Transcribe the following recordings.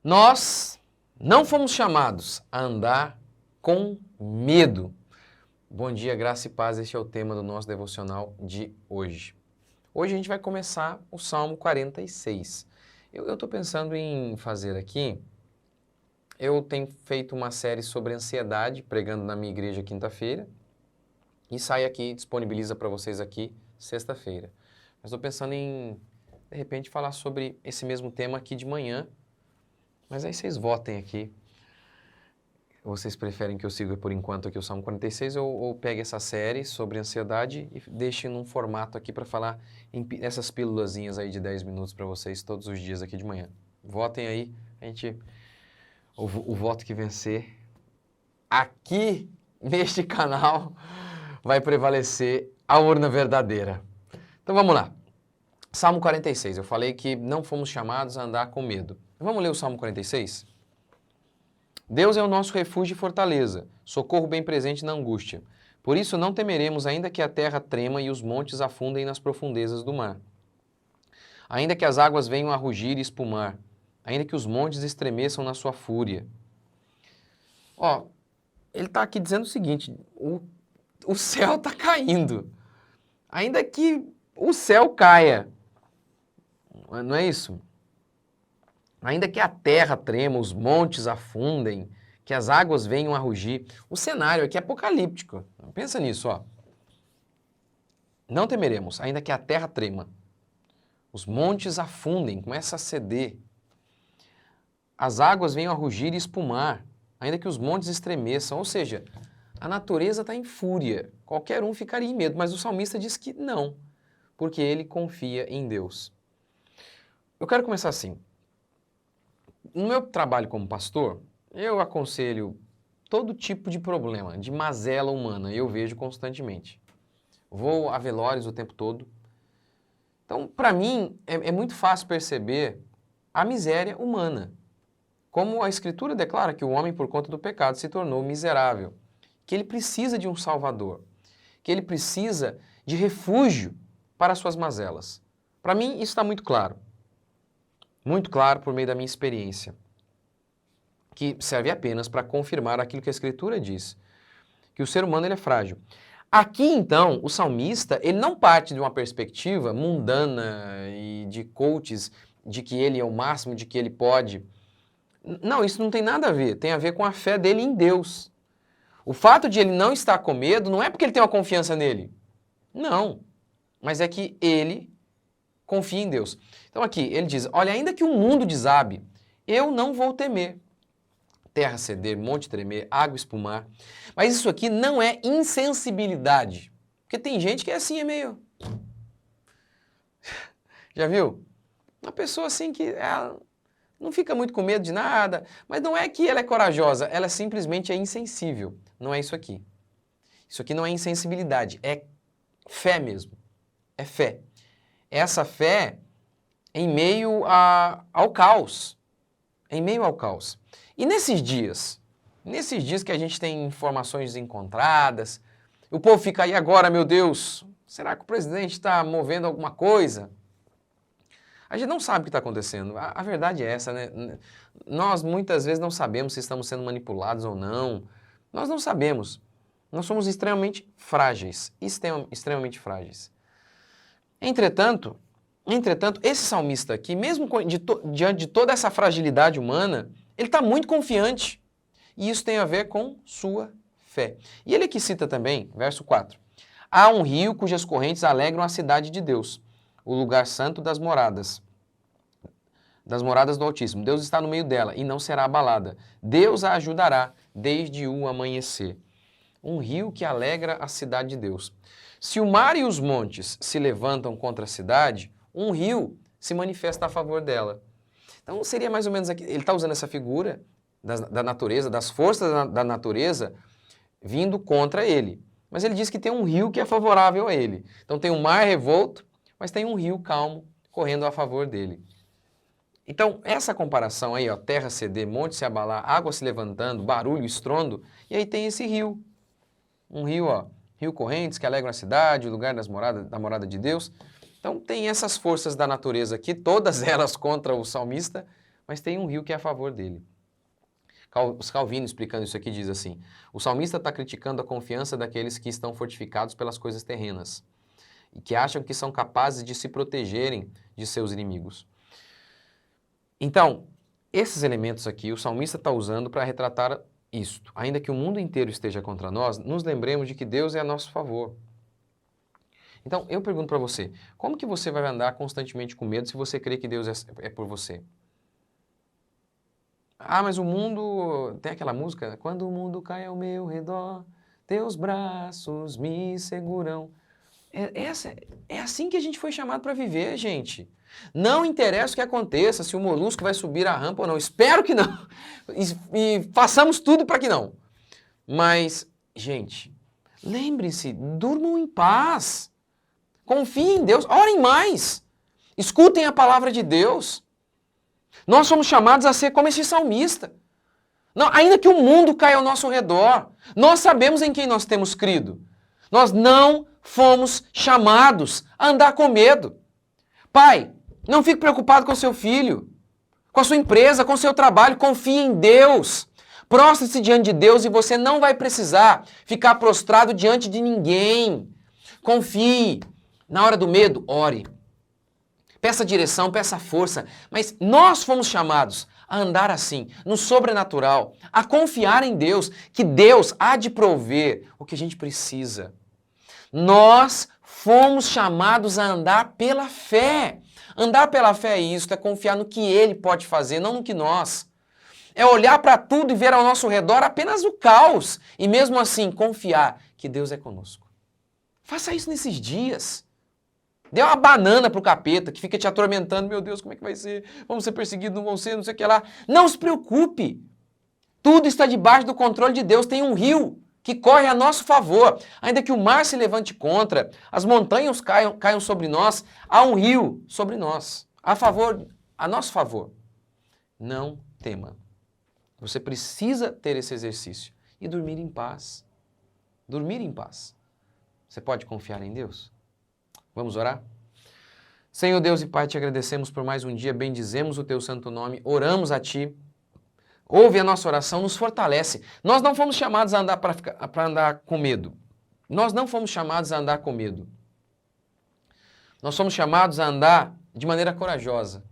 Nós não fomos chamados a andar com medo. Bom dia, graça e paz, este é o tema do nosso devocional de hoje. Hoje a gente vai começar o Salmo 46. Eu estou pensando em fazer aqui, eu tenho feito uma série sobre ansiedade, pregando na minha igreja quinta-feira, e sai aqui, disponibiliza para vocês aqui sexta-feira. Mas estou pensando em, de repente, falar sobre esse mesmo tema aqui de manhã, mas aí vocês votem aqui. Vocês preferem que eu siga por enquanto aqui o Salmo 46 ou pegue essa série sobre ansiedade e deixe num formato aqui para falar essas pílulazinhas aí de 10 minutos para vocês todos os dias aqui de manhã. Votem aí, o voto que vencer aqui neste canal vai prevalecer a urna verdadeira. Então vamos lá. Salmo 46, eu falei que não fomos chamados a andar com medo. Vamos ler o Salmo 46? Deus é o nosso refúgio e fortaleza, socorro bem presente na angústia. Por isso não temeremos, ainda que a terra trema e os montes afundem nas profundezas do mar. Ainda que as águas venham a rugir e espumar, ainda que os montes estremeçam na sua fúria. Ó, ele está aqui dizendo o seguinte, o céu está caindo. Ainda que o céu caia, não é isso? Ainda que a terra trema, os montes afundem, que as águas venham a rugir. O cenário aqui é apocalíptico. Pensa nisso, ó. Não temeremos, ainda que a terra trema. Os montes afundem, começa a ceder. As águas venham a rugir e espumar, ainda que os montes estremeçam. Ou seja, a natureza está em fúria. Qualquer um ficaria em medo, mas o salmista diz que não, porque ele confia em Deus. Eu quero começar assim. No meu trabalho como pastor, eu aconselho todo tipo de problema, de mazela humana, eu vejo constantemente. Vou a velórios o tempo todo. Então, para mim, é muito fácil perceber a miséria humana. Como a Escritura declara que o homem, por conta do pecado, se tornou miserável. Que ele precisa de um Salvador. Que ele precisa de refúgio para as suas mazelas. Para mim, isso está muito claro. Muito claro por meio da minha experiência, que serve apenas para confirmar aquilo que a Escritura diz, que o ser humano ele é frágil. Aqui, então, o salmista, ele não parte de uma perspectiva mundana e de coaches, de que ele é o máximo, de que ele pode. Não, isso não tem nada a ver, tem a ver com a fé dele em Deus. O fato de ele não estar com medo não é porque ele tem uma confiança nele. Não, mas é que ele confia em Deus. Então aqui, ele diz, olha, ainda que o mundo desabe, eu não vou temer. Terra ceder, monte tremer, água espumar. Mas isso aqui não é insensibilidade. Porque tem gente que é assim, é meio... Já viu? Uma pessoa assim que ela não fica muito com medo de nada, mas não é que ela é corajosa, ela simplesmente é insensível. Não é isso aqui. Isso aqui não é insensibilidade, é fé mesmo. É fé. Essa fé em meio ao caos. Em meio ao caos. E nesses dias que a gente tem informações encontradas, o povo fica aí agora, meu Deus, será que o presidente está movendo alguma coisa? A gente não sabe o que está acontecendo. A verdade é essa, né? Nós muitas vezes não sabemos se estamos sendo manipulados ou não. Nós não sabemos. Nós somos extremamente frágeis, extremamente frágeis. Entretanto, esse salmista aqui, mesmo diante de toda essa fragilidade humana, ele está muito confiante. E isso tem a ver com sua fé. E ele aqui cita também, verso 4. Há um rio cujas correntes alegram a cidade de Deus, o lugar santo das moradas do Altíssimo. Deus está no meio dela e não será abalada. Deus a ajudará desde o amanhecer. Um rio que alegra a cidade de Deus. Se o mar e os montes se levantam contra a cidade, um rio se manifesta a favor dela. Então seria mais ou menos aqui, ele está usando essa figura da natureza, das forças da natureza vindo contra ele. Mas ele diz que tem um rio que é favorável a ele. Então tem um mar revolto, mas tem um rio calmo correndo a favor dele. Então essa comparação aí, ó, terra ceder, monte se abalar, água se levantando, barulho, estrondo, e aí tem esse rio. Um rio, ó, rio correntes que alegram a cidade, o lugar da morada de Deus. Então tem essas forças da natureza aqui, todas elas contra o salmista, mas tem um rio que é a favor dele. Os Calvino, explicando isso aqui, diz assim: o salmista está criticando a confiança daqueles que estão fortificados pelas coisas terrenas e que acham que são capazes de se protegerem de seus inimigos. Então, esses elementos aqui, o salmista está usando para retratar isto. Ainda que o mundo inteiro esteja contra nós, nos lembremos de que Deus é a nosso favor. Então, eu pergunto para você, como que você vai andar constantemente com medo se você crê que Deus é por você? Ah, mas o mundo... Tem aquela música? Quando o mundo cai ao meu redor, teus braços me seguram. É assim que a gente foi chamado para viver, gente. Não interessa o que aconteça, se o molusco vai subir a rampa ou não. Espero que não. E façamos tudo para que não. Mas, gente, lembrem-se, durmam em paz. Confiem em Deus, orem mais. Escutem a palavra de Deus. Nós somos chamados a ser como esse salmista. Não, ainda que o mundo caia ao nosso redor, nós sabemos em quem nós temos crido. Nós não fomos chamados a andar com medo. Pai, não fique preocupado com seu filho, com a sua empresa, com o seu trabalho. Confie em Deus. Prostre-se diante de Deus e você não vai precisar ficar prostrado diante de ninguém. Confie. Na hora do medo, ore. Peça direção, peça força. Mas nós fomos chamados a andar assim, no sobrenatural, a confiar em Deus, que Deus há de prover o que a gente precisa. Nós fomos chamados a andar pela fé. Andar pela fé é isso, é confiar no que Ele pode fazer, não no que nós. É olhar para tudo e ver ao nosso redor apenas o caos. E mesmo assim, confiar que Deus é conosco. Faça isso nesses dias. Dê uma banana pro capeta que fica te atormentando. Meu Deus, como é que vai ser? Vamos ser perseguidos, não vão ser, não sei o que lá. Não se preocupe. Tudo está debaixo do controle de Deus. Tem um rio que corre a nosso favor. Ainda que o mar se levante contra, as montanhas caiam sobre nós, há um rio sobre nós, a nosso favor. Não tema. Você precisa ter esse exercício e dormir em paz. Dormir em paz. Você pode confiar em Deus? Vamos orar? Senhor Deus e Pai, te agradecemos por mais um dia, bendizemos o teu santo nome, oramos a ti. Ouve a nossa oração, nos fortalece. Nós não fomos chamados a andar para andar com medo. Nós não fomos chamados a andar com medo. Nós somos chamados a andar de maneira corajosa.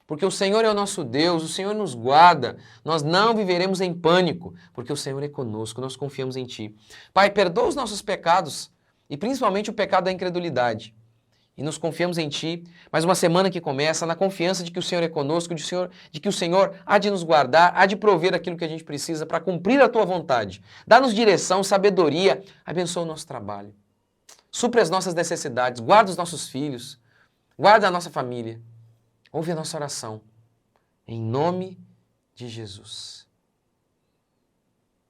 Porque o Senhor é o nosso Deus, o Senhor nos guarda. Nós não viveremos em pânico, porque o Senhor é conosco, nós confiamos em Ti. Pai, perdoa os nossos pecados, e principalmente o pecado da incredulidade. E nos confiamos em Ti, mais uma semana que começa, na confiança de que o Senhor é conosco, de que o Senhor há de nos guardar, há de prover aquilo que a gente precisa para cumprir a Tua vontade. Dá-nos direção, sabedoria, abençoa o nosso trabalho. Supre as nossas necessidades, guarda os nossos filhos, guarda a nossa família. Ouve a nossa oração, em nome de Jesus.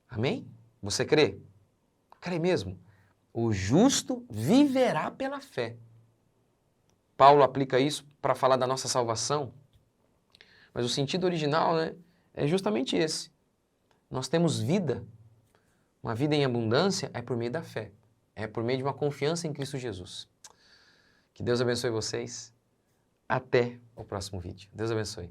Amém? Você crê? Crê mesmo. O justo viverá pela fé. Paulo aplica isso para falar da nossa salvação, mas o sentido original, é justamente esse. Nós temos vida. Uma vida em abundância é por meio da fé. É por meio de uma confiança em Cristo Jesus. Que Deus abençoe vocês. Até o próximo vídeo. Deus abençoe.